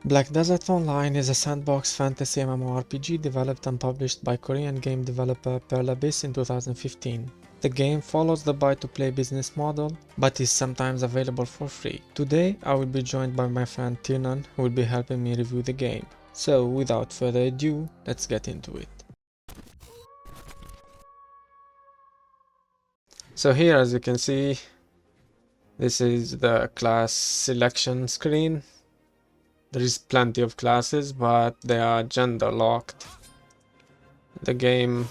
Black Desert Online is a sandbox fantasy MMORPG developed and published by Korean game developer Pearl Abyss in 2015. The game follows the buy-to-play business model, but is sometimes available for free. Today I will be joined by my friend Tiernan, who will be helping me review the game. So without further ado, let's get into it. So here, as you can see, this is the class selection screen. There is plenty of classes, but they are gender locked. The game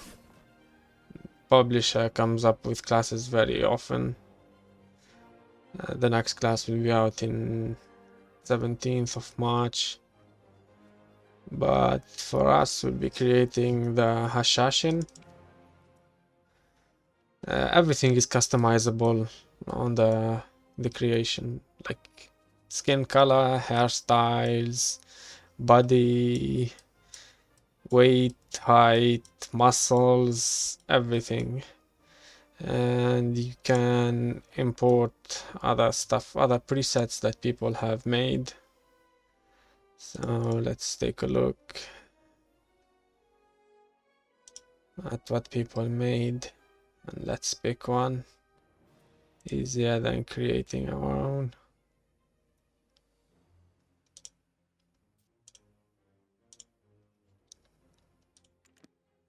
publisher comes up with classes very often. The next class will be out in 17th of March. But for us, we'll be creating the Hashashin. Everything is customizable on the creation, like skin color, hairstyles, body, weight, height, muscles, everything. And you can import other stuff, other presets that people have made. So let's take a look at what people made, and let's pick one. Easier than creating our own.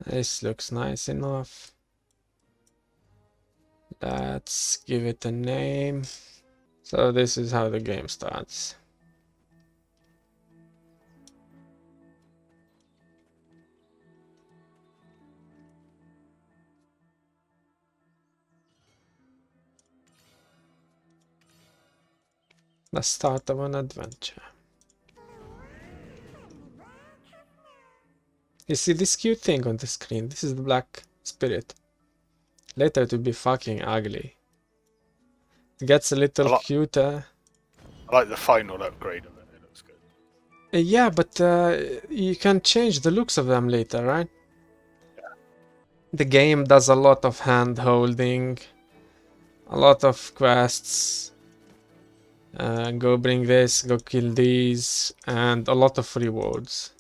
This looks nice enough. Let's give it a name. So this is how the game starts. The start of an adventure. You see this cute thing on the screen? This is the Black Spirit. Later to be fucking ugly. It gets a little cuter. I like the final upgrade of it. It looks good. Yeah, but you can change the looks of them later, right? Yeah. The game does a lot of hand holding, a lot of quests. Go bring this, go kill these, and a lot of rewards.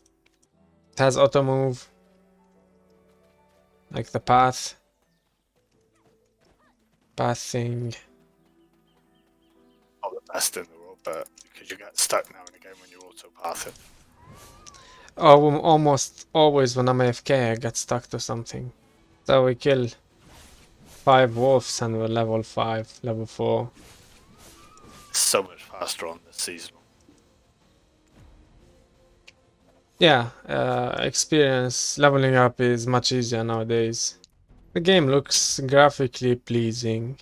It has auto move, like the path thing. Not the best in the world, but because you get stuck now and again when you auto path it. Oh, almost always when I'm AFK I get stuck to something. So we kill 5 wolves and we're level 5, level 4. It's so much faster on the seasonal. Yeah, experience leveling up is much easier nowadays. The game looks graphically pleasing.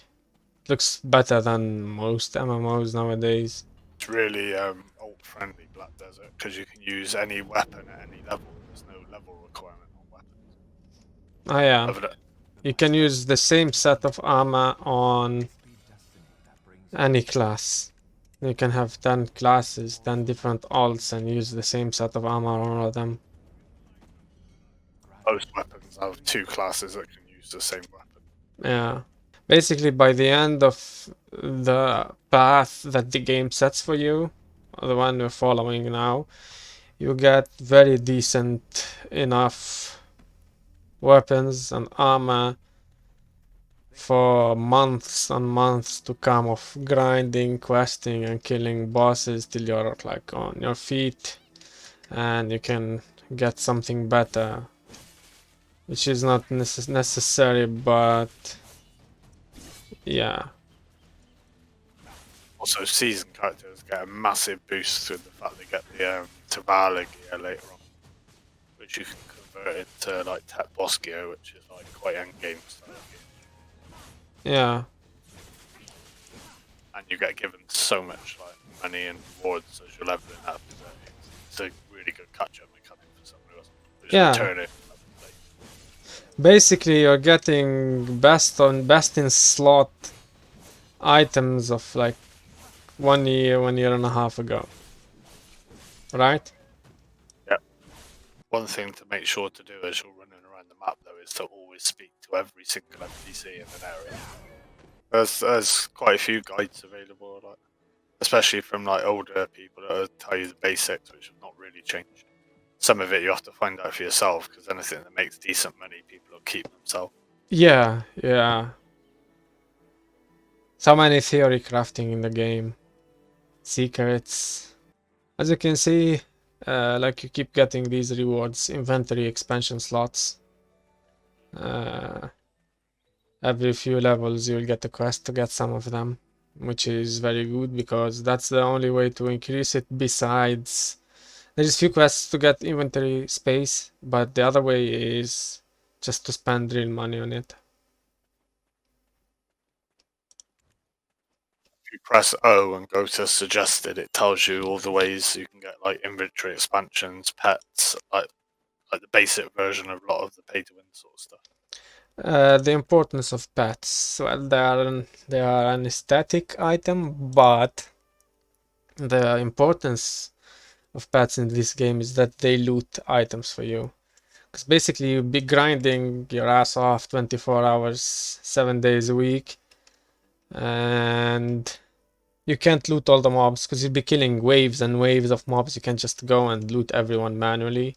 Looks better than most MMOs nowadays. It's really ult-friendly Black Desert because you can use any weapon at any level. There's no level requirement on weapons. Oh yeah, you can use the same set of armor on any class. You can have 10 classes, 10 different alts, and use the same set of armor on all of them. Most weapons have 2 classes that can use the same weapon. Yeah. Basically, by the end of the path that the game sets for you, the one we're following now, you get very decent enough weapons and armor for months and months to come of grinding, questing, and killing bosses till you're like on your feet, and you can get something better, which is not necessary, but yeah. Also, season characters get a massive boost with the fact they get the Naval gear later on, which you can convert into like Tech Boss gear, which is like quite endgame style gear. Yeah. And you get given so much like money and rewards as you're leveling up. It's a really good catch-up mechanic for someone who doesn't Yeah. return it. Basically, you're getting best in slot items of like 1 year, 1.5 years ago, right? Yeah. One thing to make sure to do as you're running around the map though is to always speak to every single NPC in an area. There's quite a few guides available. Like. especially from like older people that will tell you the basics, which have not really changed. Some of it you have to find out for yourself, because anything that makes decent money, people will keep themselves. Yeah, yeah. So many theory crafting in the game. Secrets. As you can see, like you keep getting these rewards, inventory expansion slots. Every few levels you'll get a quest to get some of them, which is very good because that's the only way to increase it. Besides, there's few quests to get inventory space, but the other way is just to spend real money on it. If you press O and go to suggested, it tells you all the ways you can get like inventory expansions, pets, like the basic version of a lot of the pay to win sort of stuff. The importance of pets. Well, they are an aesthetic item, but the importance of pets in this game is that they loot items for you. Because basically you'll be grinding your ass off 24 hours, 7 days a week, and you can't loot all the mobs because you'll be killing waves and waves of mobs. You can't just go and loot everyone manually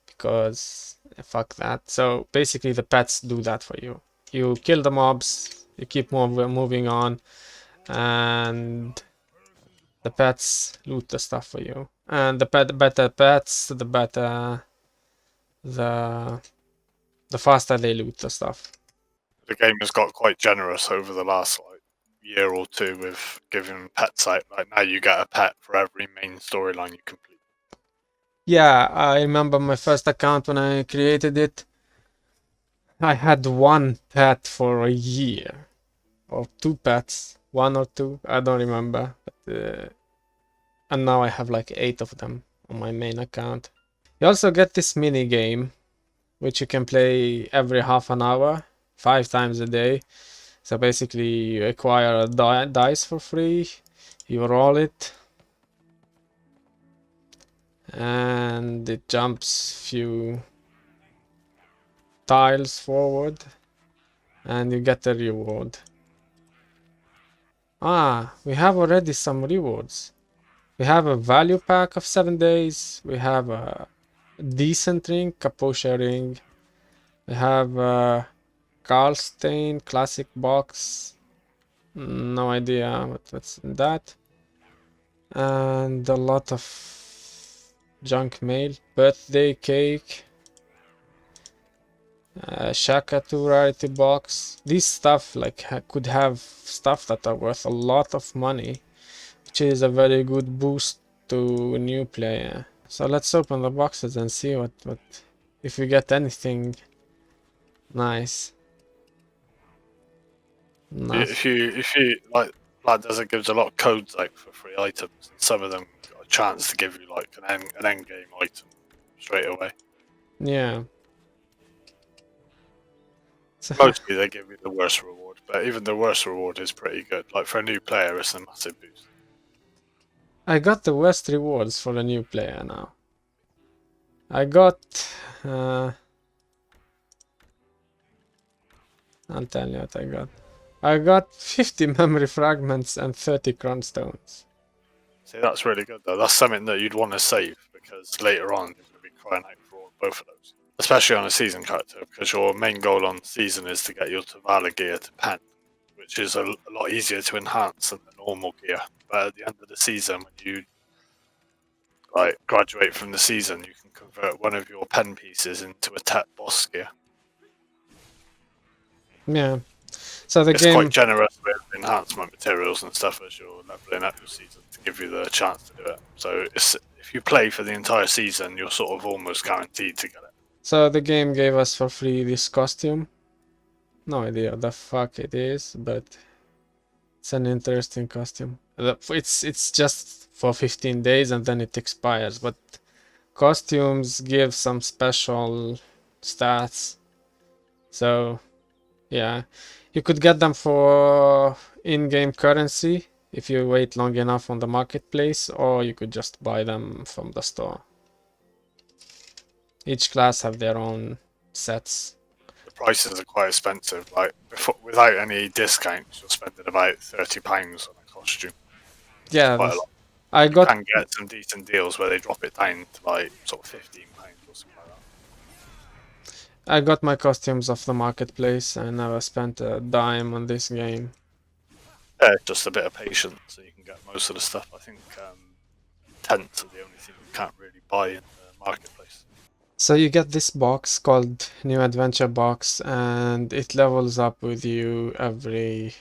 because fuck that. So basically the pets do that for you. You kill the mobs, you keep moving on, and the pets loot the stuff for you. And the better pets, the better the faster they loot the stuff. The game has got quite generous over the last like year or two with giving pets out. Like now you get a pet for every main storyline you complete. Yeah, I remember my first account when I created it. I had one pet for a year, or two pets, one or two, I don't remember. But, and now I have like 8 of them on my main account. You also get this mini game, which you can play every half an hour, 5 times a day. So basically, you acquire a dice for free, you roll it, and it jumps few tiles forward, and you get a reward. Ah, we have already some rewards. We have a value pack of 7 days. We have a decent ring, Kaposha ring. We have a Karlstein classic box. No idea what's in that. And a lot of junk mail. Birthday cake. Shaka 2 rarity box. These stuff like could have stuff that are worth a lot of money, which is a very good boost to a new player. So let's open the boxes and see what if we get anything nice. If you like Blood Desert gives a lot of codes like for free items, and some of them got a chance to give you like an end game item straight away. Yeah. Mostly they give you the worst reward, but even the worst reward is pretty good. Like for a new player, it's a massive boost. I got the worst rewards for a new player now. I got I'll tell you what I got. I got 50 memory fragments and 30 cronstones. See, that's really good though. That's something that you'd want to save because later on you're going to be crying out for both of those. Especially on a season character, because your main goal on season is to get your Naval gear to pen, which is a lot easier to enhance than the normal gear. But at the end of the season, when you like graduate from the season, you can convert one of your pen pieces into a tech boss gear. Yeah. So it's quite generous with enhancement materials and stuff as you're leveling up your season to give you the chance to do it. So if you play for the entire season, you're sort of almost guaranteed to get it. So the game gave us for free this costume. No idea what the fuck it is, but it's an interesting costume. It's just for 15 days and then it expires, but costumes give some special stats. So yeah, you could get them for in-game currency if you wait long enough on the marketplace, or you could just buy them from the store. Each class have their own sets. The prices are quite expensive. Like without any discounts, you're spending about £30 on a costume. Yeah, quite a lot. I You got can get some decent deals where they drop it down to like sort of £15 or something like that. I got my costumes off the marketplace. I never spent a dime on this game. Yeah, just a bit of patience, so you can get most of the stuff. I think tents are the only thing you can't really buy in the marketplace. So you get this box called New Adventure Box, and it levels up with you every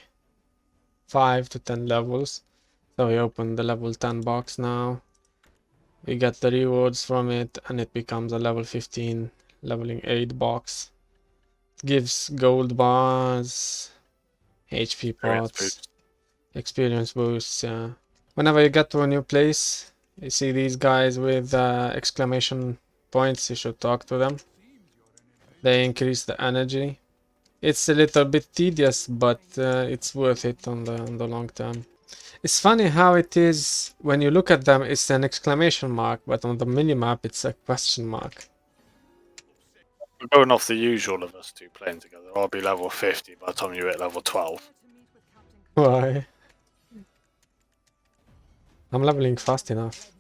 5 to 10 levels. So we open the level 10 box now. We get the rewards from it, and it becomes a level 15, leveling 8 box. It gives gold bars, HP Experience pots, boost. experience boosts. Yeah. Whenever you get to a new place, you see these guys with exclamation points. You should talk to them. They increase the energy. It's a little bit tedious, but it's worth it on the long term. It's funny how it is when you look at them, it's an exclamation mark, but on the minimap, it's a question mark. We're going off the usual of us two playing together. I'll be level 50 by the time you hit level 12. Why? I'm leveling fast enough.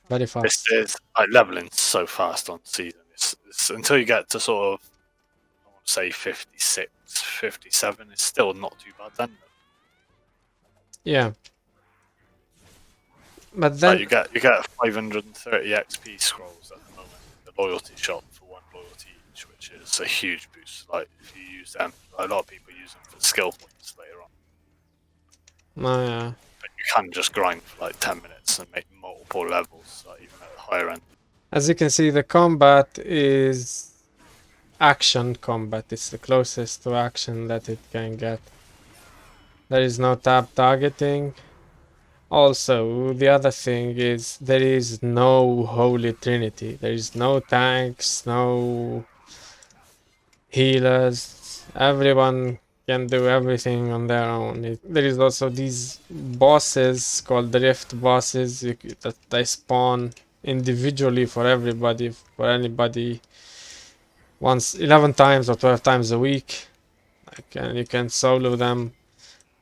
Very This fast. is like leveling so fast on season. It's until you get to sort of, I want to say 56, 57. It's still not too bad then. Yeah. But Like then, you get 530 XP scrolls at the moment in the loyalty shop for one loyalty each, which is a huge boost. Like if you use them, a lot of people use them for skill points later on. oh yeah. But you can just grind for like 10 minutes and make multiple levels, like even at the higher end. As you can see, the combat is action combat. It's the closest to action that it can get. There is no tab targeting. Also, the other thing is there is no holy trinity. There is no tanks, no healers. Everyone can do everything on their own. There is also these bosses called the rift bosses that they spawn individually for everybody, for anybody, once 11 times or 12 times a week. And you can solo them,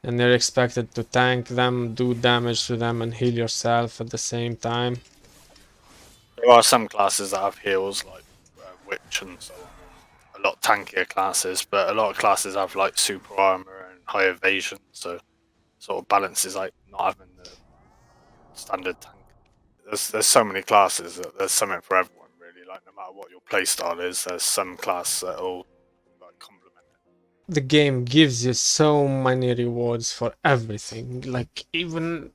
and you're expected to tank them, do damage to them, and heal yourself at the same time. There are some classes that have heals, like Witch and so on, and a lot tankier classes, but a lot of classes have like super armor and high evasion, so sort of balances like not having the standard tank. There's so many classes that there's something for everyone really. Like no matter what your playstyle is, there's some class that'll like complement it. The game gives you so many rewards for everything. Like, even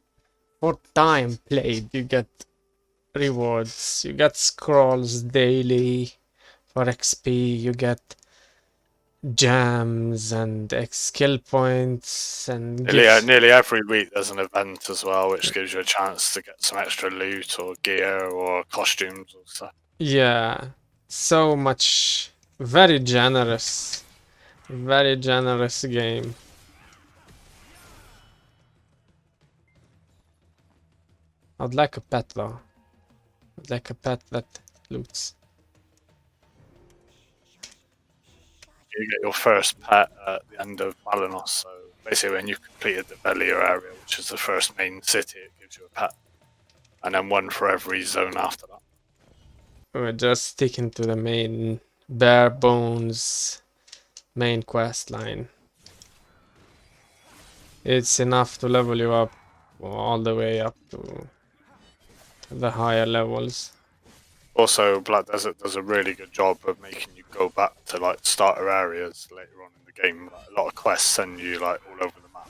for time played, you get rewards. You get scrolls daily for XP. You get gems and skill points and gifts. Nearly every week there's an event as well, which gives you a chance to get some extra loot or gear or costumes or stuff. Yeah, so much. Very generous. Very generous game. I'd like a pet though. I'd like a pet that loots. You get your first pet at the end of Balanos. So basically, when you completed the Velia area, which is the first main city, it gives you a pet, and then one for every zone after that. We're just sticking to the main bare bones main quest line. It's enough to level you up all the way up to the higher levels. Also, Black Desert does a really good job of making you go back to like starter areas later on in the game. Like, a lot of quests send you like all over the map.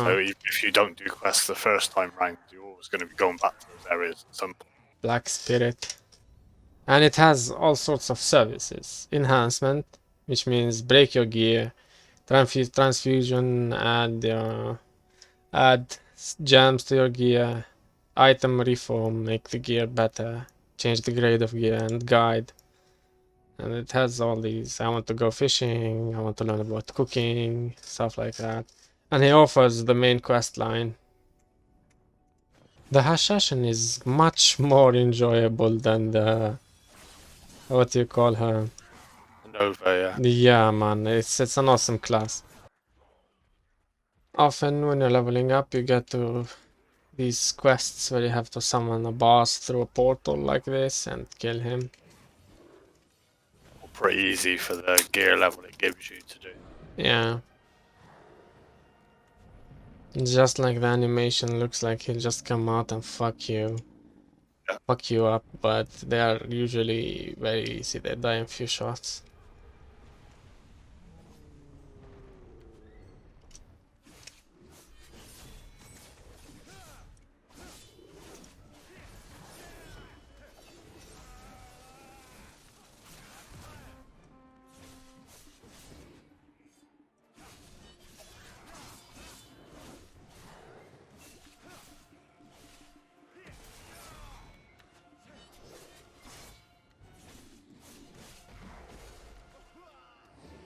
So if you don't do quests the first time round, you're always going to be going back to those areas at some point. Black Spirit. And it has all sorts of services. Enhancement, which means break your gear. Transfusion, add gems to your gear. Item reform, make the gear better. Change the grade of gear, and guide. And it has all these. I want to go fishing, I want to learn about cooking, stuff like that. And he offers the main quest line. The Hashashin is much more enjoyable than the, what do you call her? Nova, yeah. Yeah, man, it's an awesome class. Often when you're leveling up, you get to these quests where you have to summon a boss through a portal like this and kill him. Pretty easy for the gear level it gives you to do. Yeah. Just like the animation looks like he'll just come out and fuck you. Yeah. Fuck you up, but they are usually very easy. They die in few shots.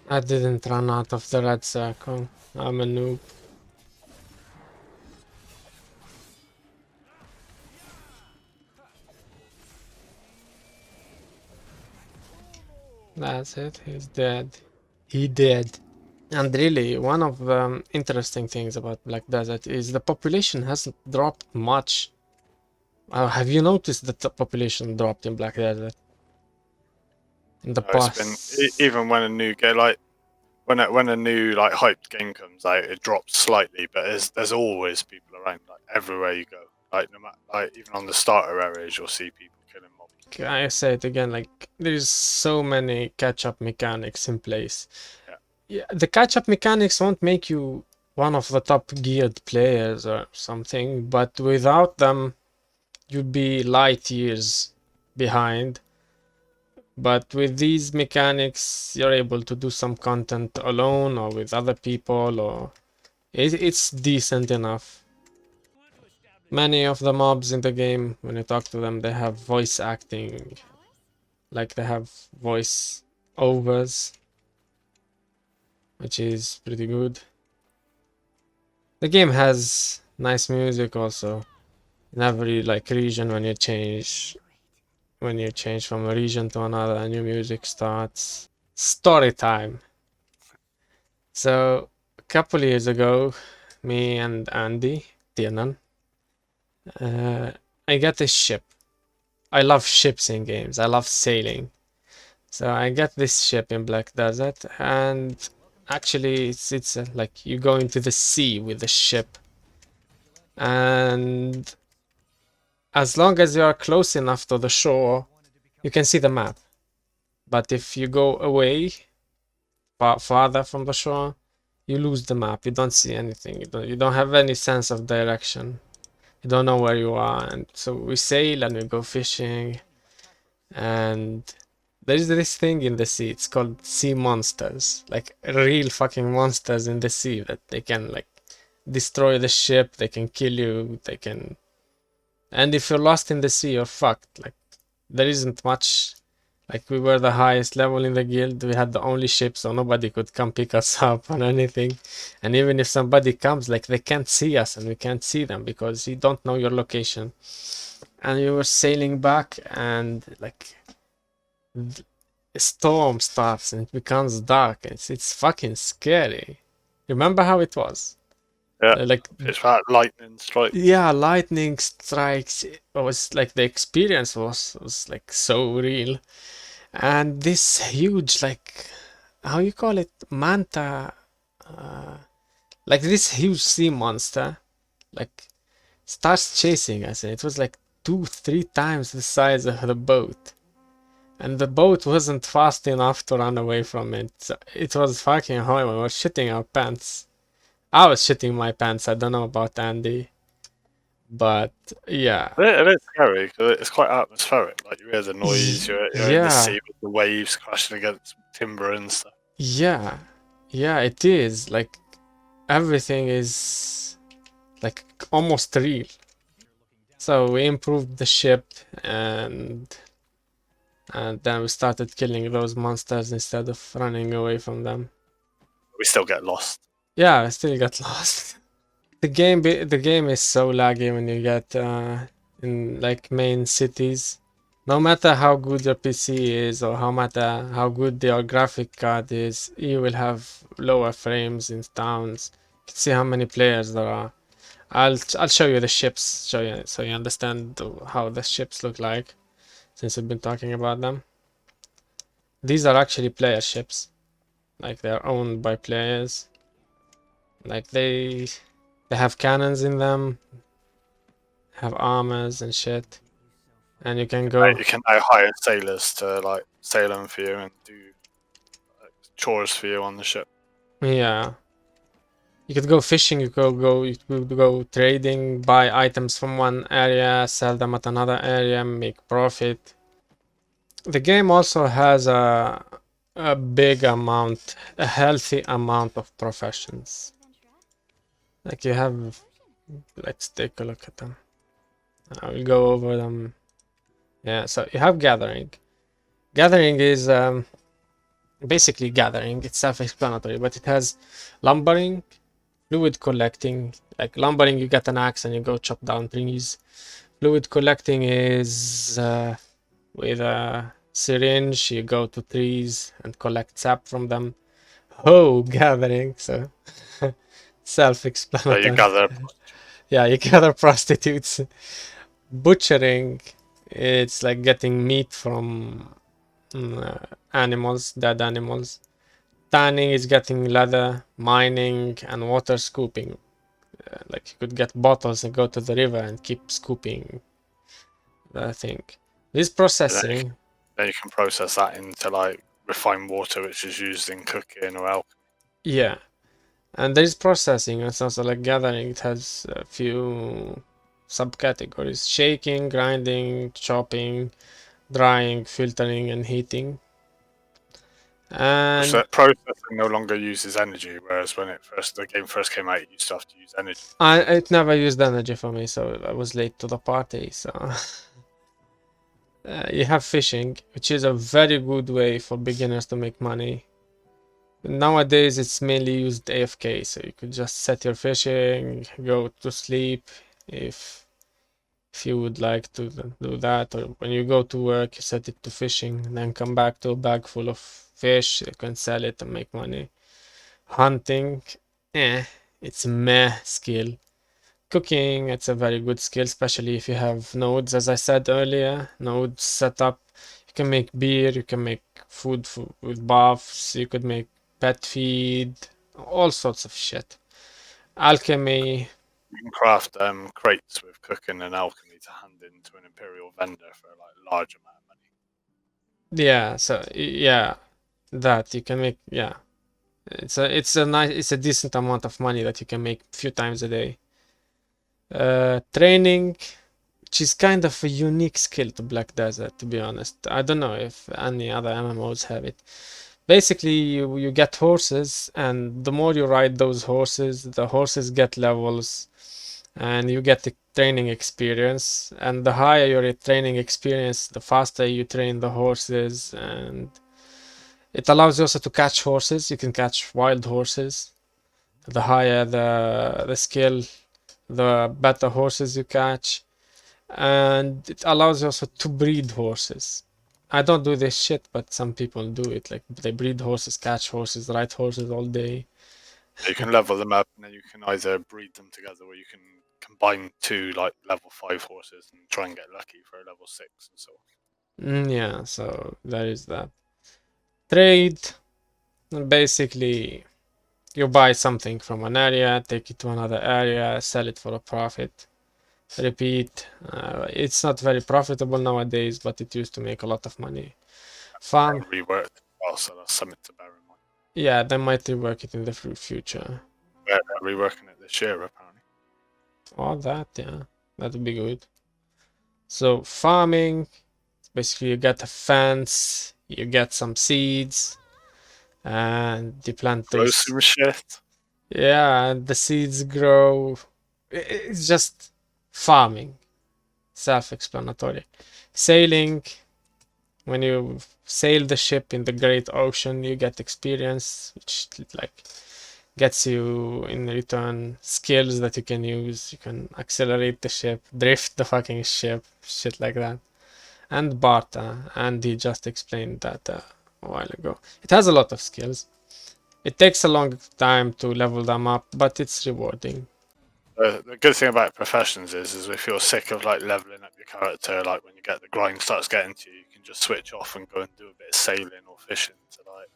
I didn't run out of the red circle. I'm a noob. That's it. He's dead. He dead. And really, one of the interesting things about Black Desert is the population hasn't dropped much. Have you noticed that the population dropped in Black Desert? In the It's been past. even when a new game like when a new like hyped game comes out, it drops slightly, but there's always people around like everywhere you go. Like no matter like even on the starter areas, you'll see people killing mobs. I say it again, like there's so many catch-up mechanics in place. Yeah, the catch-up mechanics won't make you one of the top geared players or something, but without them, you'd be light years behind. But with these mechanics, you're able to do some content alone or with other people, or it's decent enough. Many of the mobs in the game, when you talk to them, they have voice acting. Like they have voice overs, which is pretty good. The game has nice music also. In every like region, when you change from a region to another, new music starts. Story time. So a couple years ago, me and Andy Tiernan, I got this ship. I love ships in games. I love sailing. So I got this ship in Black Desert, and actually it's like you go into the sea with the ship, and as long as you are close enough to the shore, you can see the map. But if you go away farther from the shore, you lose the map. You don't see anything. You don't have any sense of direction. You don't know where you are. And so we sail and we go fishing, and there's this thing in the sea. It's called sea monsters, like real fucking monsters in the sea that they can like destroy the ship. They can kill you. They can, and if you're lost in the sea, you're fucked. Like there isn't much. Like we were the highest level in the guild. We had the only ship, so nobody could come pick us up or anything. And even if somebody comes, like they can't see us and we can't see them because you don't know your location. And we were sailing back, and like a storm starts and it becomes dark. It's fucking scary. Remember how it was? Yeah, Like it's that lightning strike. yeah, lightning strikes. It was like the experience was like so real. And this huge, like, how you call it, manta, like this huge sea monster, like, starts chasing us, and it was like 2-3 times the size of the boat, and the boat wasn't fast enough to run away from it. So it was fucking horrible. We were shitting our pants. I was shitting my pants. I don't know about Andy, but yeah. It is scary because it's quite atmospheric. Like you hear the noise, you're in the Yeah. sea with the waves crashing against timber and stuff. Yeah, yeah, it is. Like everything is like almost real. So we improved the ship, and then we started killing those monsters instead of running away from them. We still get lost. Yeah, I still got lost. The game is so laggy when you get in like main cities. No matter how good your PC is or how matter how good your graphic card is, you will have lower frames in towns. can see how many players there are. I'll show you the ships, show you so you understand how the ships look like, since we've been talking about them. These are actually player ships, like they're owned by players. Like they have cannons in them, have armors and shit, and you can go. You can now hire sailors to like sail them for you and do chores for you on the ship. Yeah. You could go fishing, you could go trading, buy items from one area, sell them at another area, make profit. The game also has a big amount, a healthy amount of professions. Like you have, let's take a look at them. I will go over them. Yeah, so you have gathering. Gathering is basically gathering. It's self-explanatory, but it has lumbering, fluid collecting. Like lumbering, you get an axe and you go chop down trees. Fluid collecting is with a syringe, you go to trees and collect sap from them. Oh, gathering, so So you self-explanatory. gather. Yeah, you gather prostitutes. Butchering, it's like getting meat from animals, dead animals. Tanning is getting leather. Mining and water scooping. Like you could get bottles and go to the river and keep scooping the thing. This processing. Then you can process that into like refined water, which is used in cooking or alcohol. Yeah. And there is processing. It's also like gathering. It has a few subcategories: shaking, grinding, chopping, drying, filtering, and heating. And So processing no longer uses energy, whereas when the game first came out, you used to have to use energy. it never used energy for me, so I was late to the party. So you have fishing, which is a very good way for beginners to make money. Nowadays, it's mainly used AFK, so you could just set your fishing, go to sleep if you would like to do that, or when you go to work, you set it to fishing, and then come back to a bag full of fish. You can sell it and make money. Hunting, it's a meh skill. Cooking, it's a very good skill, especially if you have nodes, as I said earlier. Nodes set up. You can make beer, you can make food with buffs, you could make pet feed, all sorts of shit. Alchemy, You can craft crates with cooking and alchemy to hand into an imperial vendor for like large amount of money. yeah, so yeah, that you can make, yeah. It's a decent amount of money that you can make a few times a day. Training, which is kind of a unique skill to Black Desert, to be honest. I don't know if any other MMOs have it. Basically, you get horses, and the more you ride those horses, the horses get levels, and you get the training experience. And the higher your training experience, the faster you train the horses, and it allows you also to catch horses. You can catch wild horses. The higher the skill, the better horses you catch, and it allows you also to breed horses. I don't do this shit, but some people do it. Like they breed horses, catch horses, ride horses all day. You can level them up, and then you can either breed them together, or you can combine two like level 5 horses and try and get lucky for a level 6 and so on. Yeah, so there is that. Trade, basically, you buy something from an area, take it to another area, sell it for a profit. Repeat. It's not very profitable nowadays, but it used to make a lot of money. Farm. And reworked as well, so that's something to bear in mind. Yeah, they might rework it in the future. They're reworking it this year, apparently. Oh, that, yeah, that would be good. So farming, basically you get a fence, you get some seeds, and you plant Grow those. some shit. Yeah, and the seeds grow. It's just farming, self-explanatory. Sailing, when you sail the ship in the great ocean, you get experience, which like gets you in return skills that you can use. You can accelerate the ship, drift the fucking ship, shit like that. And barter, and he just explained that a while ago. It has a lot of skills. It takes a long time to level them up, but it's rewarding. The good thing about professions is if you're sick of like leveling up your character, like when you get the grind starts getting to you, you can just switch off and go and do a bit of sailing or fishing to like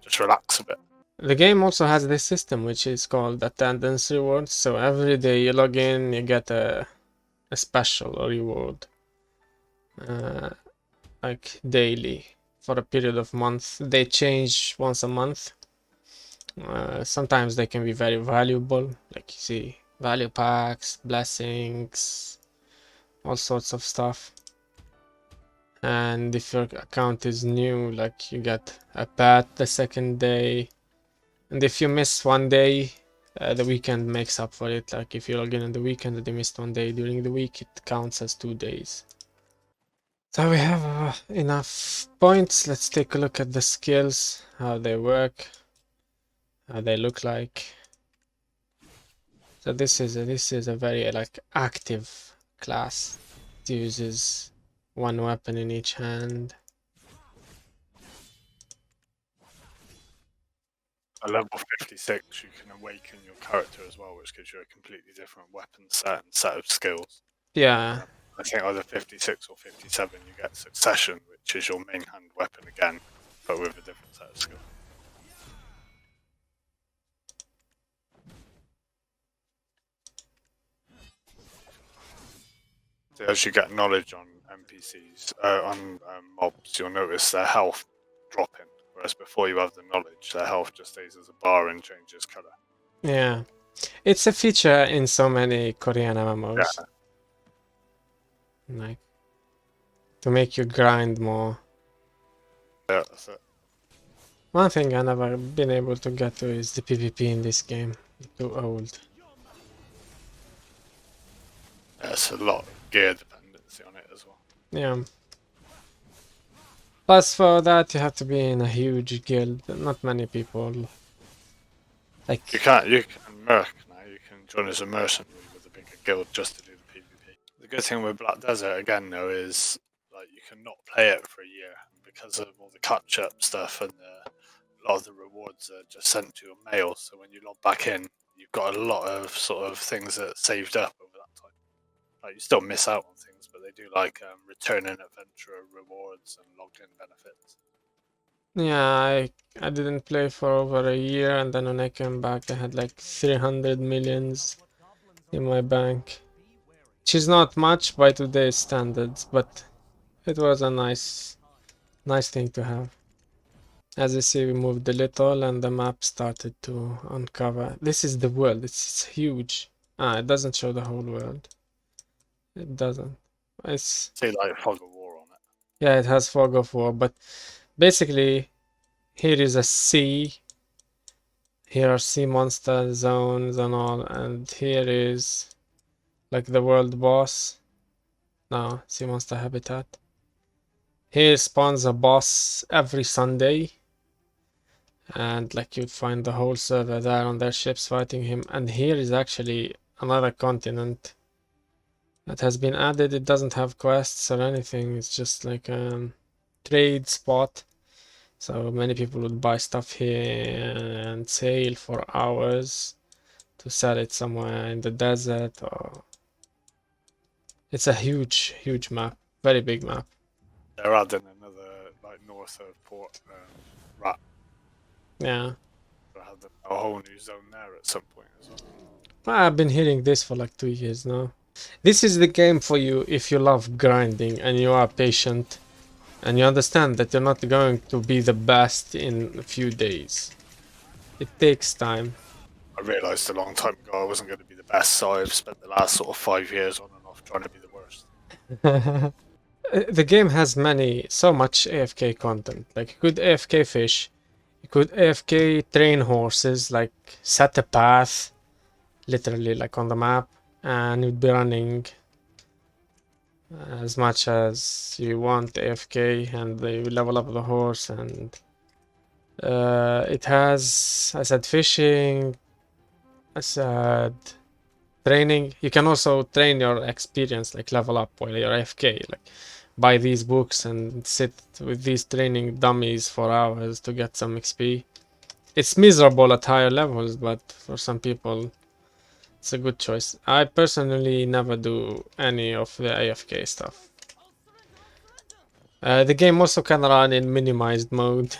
just relax a bit. The game also has this system which is called attendance rewards. So every day you log in, you get a special reward, like daily for a period of months. They change once a month. Sometimes they can be very valuable, like you see value packs, blessings, all sorts of stuff. And if your account is new, like you get a pet the second day. And if you miss one day, the weekend makes up for it. Like if you log in on the weekend and you missed one day during the week, it counts as 2 days. So we have enough points. Let's take a look at the skills, how they work, how they look like. So this is a very like active class. It uses one weapon in each hand. At level 56, you can awaken your character as well, which gives you a completely different weapon set and set of skills. Yeah. I think either 56 or 57, you get Succession, which is your main hand weapon again, but with a different set of skills. So as you get knowledge on NPCs, on mobs, you'll notice their health dropping, whereas before you have the knowledge, their health just stays as a bar and changes colour. Yeah. It's a feature in so many Korean MMOs. Yeah. Like to make you grind more. Yeah, that's it. One thing I never been able to get to is the PvP in this game. Too old. There's a lot of gear dependency on it as well. Yeah. Plus for that you have to be in a huge guild. Not many people. Like You can merc now. You can join as a mercenary with a bigger guild just to do the PvP. The good thing with Black Desert again though is like you can not play it for a year because of all the catch-up stuff and a lot of the rewards are just sent to your mail. So when you log back in, you've got a lot of sort of things that saved up over that time. Like you still miss out on things, but they do like returning adventurer rewards and logged in benefits. yeah, I didn't play for over a year, and then when I came back I had like 300 millions in my bank. Which is not much by today's standards, but it was a nice thing to have. As you see, we moved a little and the map started to uncover. This is the world, it's huge. It doesn't show the whole world. It doesn't. It's See like Fog of War on it. Yeah, it has fog of war, but basically here is a sea. Here are sea monster zones and all, and here is like the world boss. No, sea monster habitat. Here spawns a boss every Sunday. And like you'd find the whole server there on their ships fighting him. And here is actually another continent that has been added. It doesn't have quests or anything. It's just like a trade spot. So many people would buy stuff here and sail for hours to sell it somewhere in the desert. Or it's a huge map, very big map. They're adding another like north of Port Rat. Yeah. They'll have a whole new zone there at some point as well. I've been hearing this for like 2 years now. This is the game for you if you love grinding and you are patient and you understand that you're not going to be the best in a few days. It takes time. I realised a long time ago I wasn't going to be the best, so I've spent the last sort of 5 years on and off trying to be the worst. The game has so much AFK content. Like you could AFK fish, you could AFK train horses, like set a path, literally like on the map, and you'd be running as much as you want AFK, and they will level up the horse. And it has, I said, fishing, I said training. You can also train your experience, like level up while you're AFK, like buy these books and sit with these training dummies for hours to get some XP. It's miserable at higher levels, but for some people, it's a good choice. I personally never do any of the AFK stuff. The game also can run in minimized mode.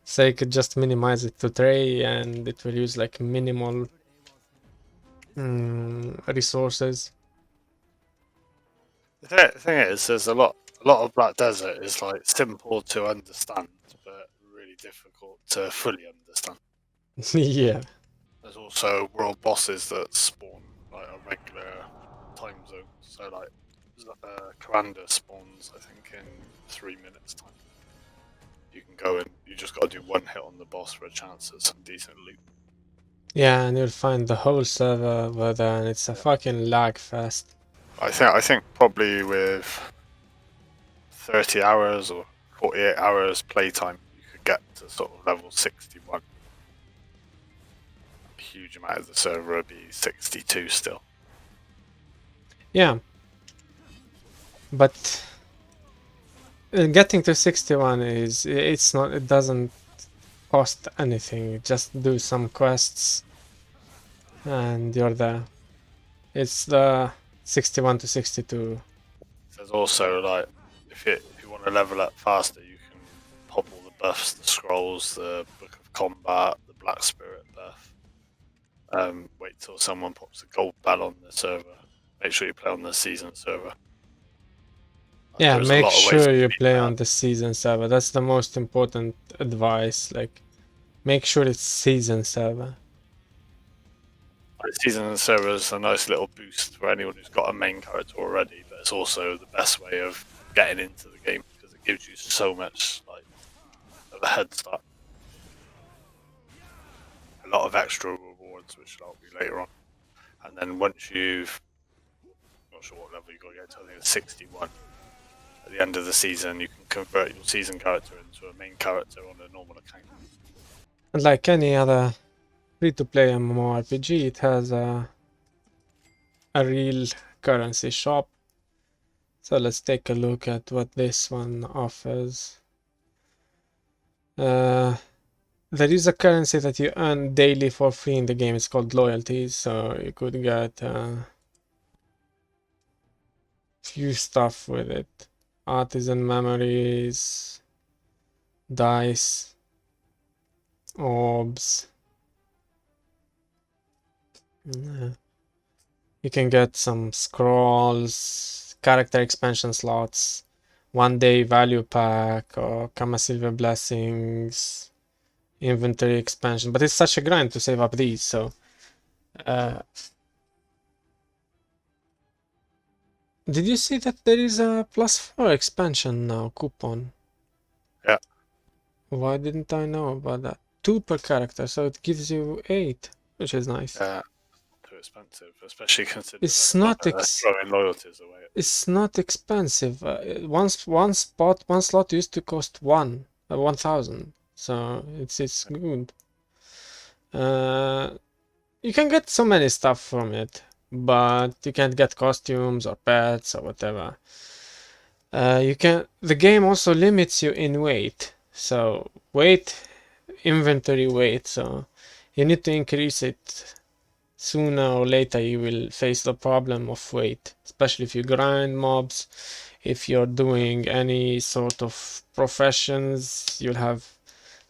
So you could just minimize it to tray and it will use like minimal resources. The thing is, there's a lot of Black Desert is like simple to understand, but really difficult to fully understand. Yeah. There's also world bosses that spawn like a regular time zone. So like Commander spawns, I think, in 3 minutes time. You can go and you just got to do one hit on the boss for a chance at some decent loot. Yeah, and you'll find the whole server over there, and it's a fucking lag fest. I think probably with 30 hours or 48 hours playtime, you could get to sort of level 61. A huge amount of the server would be 62 still. Yeah. But getting to 61 it doesn't cost anything. You just do some quests and you're there. It's the 61 to 62. There's also like if you want to level up faster, you can pop all the buffs, the scrolls, the Book of Combat, the Black Spirit buff. Wait till someone pops a gold bell on the server. Make sure you play on the season server. Yeah, There's a make lot of ways sure to you beat play that. on the season server. That's the most important advice. Like, make sure it's season server. The season server is a nice little boost for anyone who's got a main character already, but it's also the best way of getting into the game because it gives you so much like of a head start. A lot of extra rewards, which I'll be later on. And then once you've, not sure what level you got to get to, I think it's 61. At the end of the season, you can convert your season character into a main character on a normal account. And like any other free-to-play MMORPG, it has a real currency shop. So let's take a look at what this one offers. There is a currency that you earn daily for free in the game. It's called loyalties. So you could get few stuff with it. Artisan memories, dice, orbs. You can get some scrolls, character expansion slots, 1-day value pack, or Kama Silver blessings, inventory expansion. But it's such a grind to save up these, so did you see that there is a +4 expansion now coupon? Yeah. Why didn't I know about that? 2 per character, so it gives you 8, which is nice. Too expensive, especially considering It's not throwing loyalties away. It's not expensive. One slot used to cost 1,000, so it's good. You can get so many stuff from it, but you can't get costumes or pets or whatever. The game also limits you in weight, so inventory weight, so you need to increase it. Sooner or later you will face the problem of weight, especially if you grind mobs. If you're doing any sort of professions, you'll have,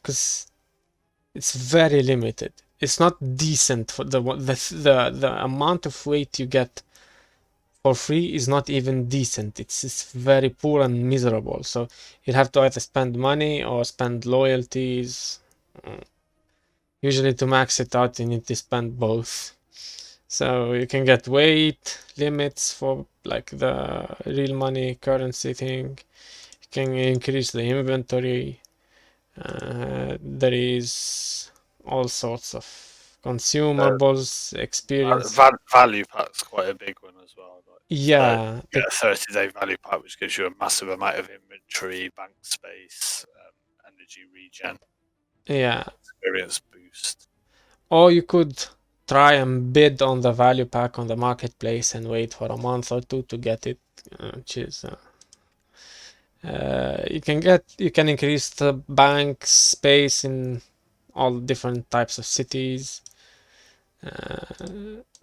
because it's very limited. It's not decent for the amount of weight you get for free is not even decent. It's very poor and miserable. So you'll have to either spend money or spend loyalties. Usually to max it out, you need to spend both. So you can get weight limits for like the real money currency thing. You can increase the inventory. There is all sorts of consumables, experience. Value pack's quite a big one as well. Like, Yeah, you get a 30-day value pack, which gives you a massive amount of inventory, bank space, energy regen, yeah. experience boost. Or you could try and bid on the value pack on the marketplace and wait for a month or two to get it, which is you can increase the bank space in all different types of cities,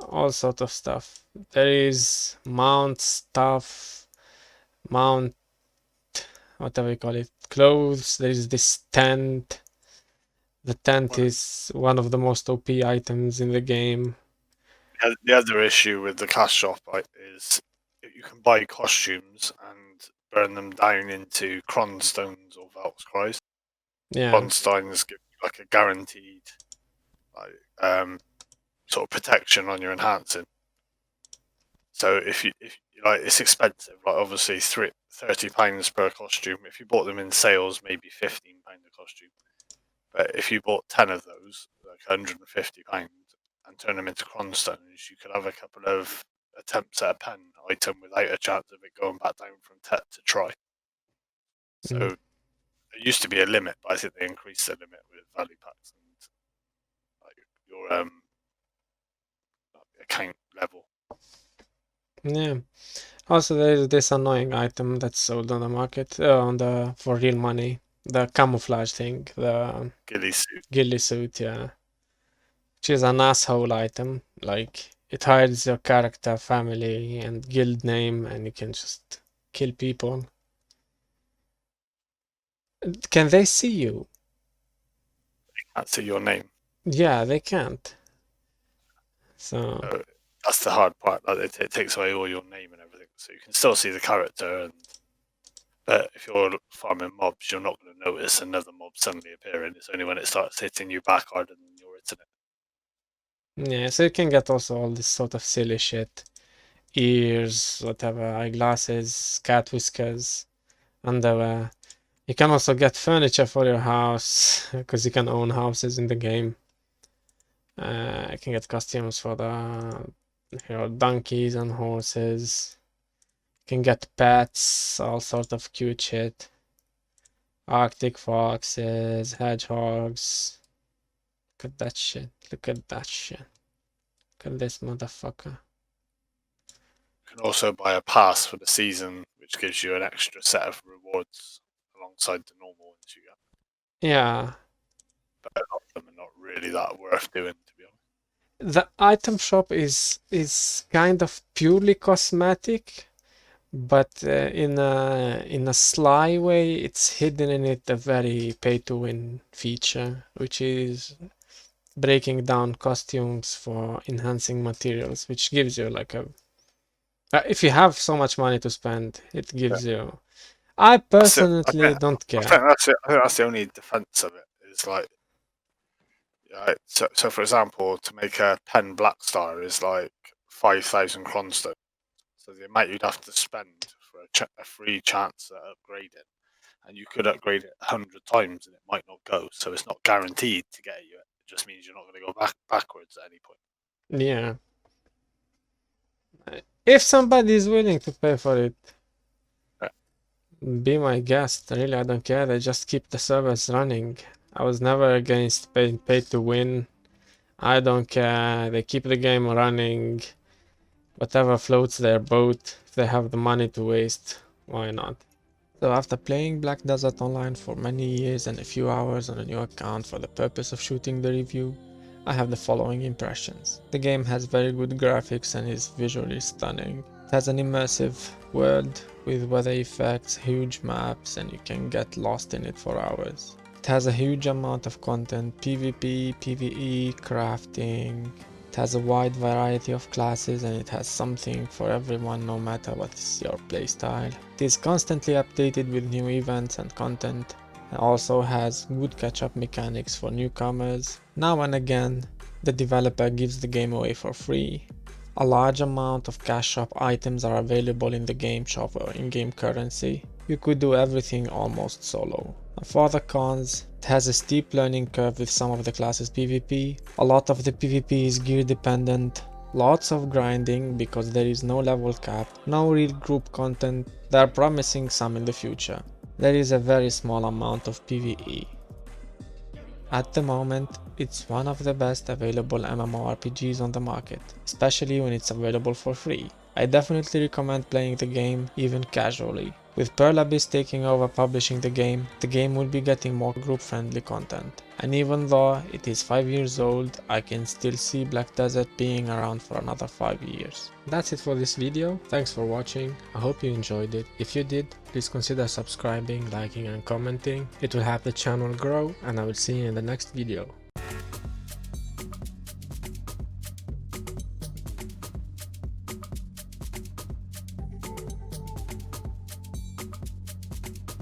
all sort of stuff. There is mount stuff, mount whatever you call it, clothes. There is this tent. The tent Well, is one of the most OP items in the game. the other issue with the cash shop, right, is you can buy costumes and burn them down into cronstones or Valkyries. Yeah. Cronstones give you like a guaranteed like sort of protection on your enhancing. So if like, it's expensive. Like obviously, £30 per costume. If you bought them in sales, maybe £15 a costume. But if you bought 10 of those, like £150, and turn them into cronstones, you could have a couple of attempts at a pen item without a chance of it going back down from tet to try. So Mm. it used to be a limit, but I think they increased the limit with value packs and like your account level. Yeah. Also, there is this annoying item that's sold on the market, for real money. The camouflage thing, the Ghillie suit. ghillie suit, yeah. Which is an asshole item. Like, it hides your character, family, and guild name, and you can just kill people. Can they see you? Can't see your name. Yeah, they can't. So, So that's the hard part. Like it takes away all your name and everything, so you can still see the character. And but if you're farming mobs, you're not going to notice another mob suddenly appearing. It's only when it starts hitting you back harder than you're hitting it. yeah, so you can get also all this sort of silly shit. Ears, whatever, eyeglasses, cat whiskers, underwear. You can also get furniture for your house, because you can own houses in the game. You can get costumes for your donkeys and horses. You can get pets, all sort of cute shit. Arctic foxes, hedgehogs. Look at that shit. Look at that shit. Look at this motherfucker. You can also buy a pass for the season, which gives you an extra set of rewards alongside the normal ones you get. Yeah. But a lot of them are not really that worth doing, to be honest. The item shop is kind of purely cosmetic, but in a sly way, it's hidden in it a very pay-to-win feature, which is breaking down costumes for enhancing materials, which gives you like a if you have so much money to spend, it gives you. I personally don't I care. think that's it. I think that's the only defense of it. Is like, yeah, so for example, to make a pen black star is like 5,000 cronstone. So the amount you'd have to spend for a free chance at upgrading, and you could upgrade it 100 times and it might not go. So it's not guaranteed to get you. It just means you're not going to go backwards at any point. Yeah. If somebody is willing to pay for it, be my guest. Really, I don't care. They just keep the servers running. I was never against pay to win. I don't care. They keep the game running. Whatever floats their boat. If they have the money to waste, why not? So after playing Black Desert Online for many years and a few hours on a new account for the purpose of shooting the review, I have the following impressions. The game has very good graphics and is visually stunning. It has an immersive world with weather effects, huge maps, and you can get lost in it for hours. It has a huge amount of content, PvP, PvE, crafting. It has a wide variety of classes and it has something for everyone no matter what is your playstyle. It is constantly updated with new events and content. It also has good catch-up mechanics for newcomers. Now and again, the developer gives the game away for free. A large amount of cash shop items are available in the game shop or in-game currency. You could do everything almost solo. And for the cons, it has a steep learning curve with some of the classes PvP. A lot of the PvP is gear dependent. Lots of grinding because there is no level cap. No real group content. They are promising some in the future. There is a very small amount of PvE. At the moment, it's one of the best available MMORPGs on the market, especially when it's available for free. I definitely recommend playing the game even casually. With Pearl Abyss taking over publishing the game will be getting more group-friendly content. And even though it is 5 years old, I can still see Black Desert being around for another 5 years. That's it for this video, thanks for watching, I hope you enjoyed it. If you did, please consider subscribing, liking and commenting. It will help the channel grow, and I will see you in the next video.